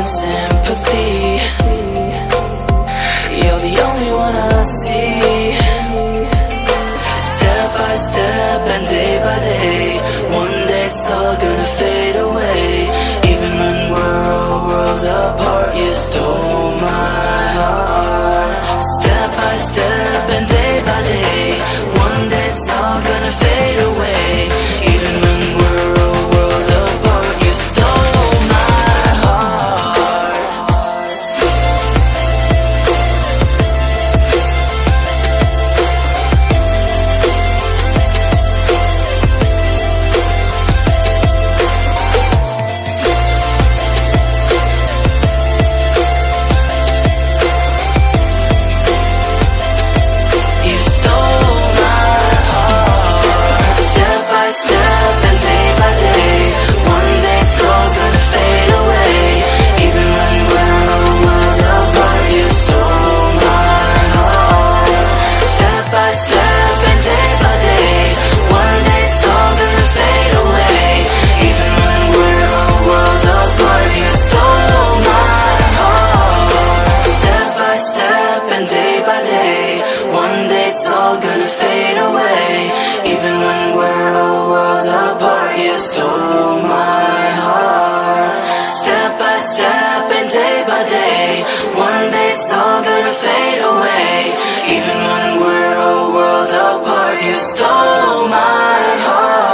sympathy. You're the only one I see. Step by step and day by day, one day it's all gonna fade away. Even when we're a world apart, you stole my heart. Step by step and day by day, one day it's all gonna fade away. Even when we're a world apart, you stole my heart. You stole my heart. Step by step and day by day, one day it's all gonna fade away. Even when we're a world apart, you stole my heart. Step by step and day by day, one day it's all gonna fade away. Even when we're a world apart, you stole my heart. Step by step and day by day, one day it's all gonna fade away. Even when we're a world apart, you stole my heart. Step by step and day by day, one day it's all gonna fade away. Even when we're a world apart, you stole my heart.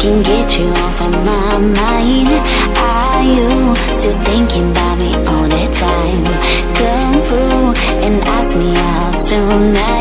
can't get you off of my mind. Are you still thinking about me all the time? Come through and ask me out tonight.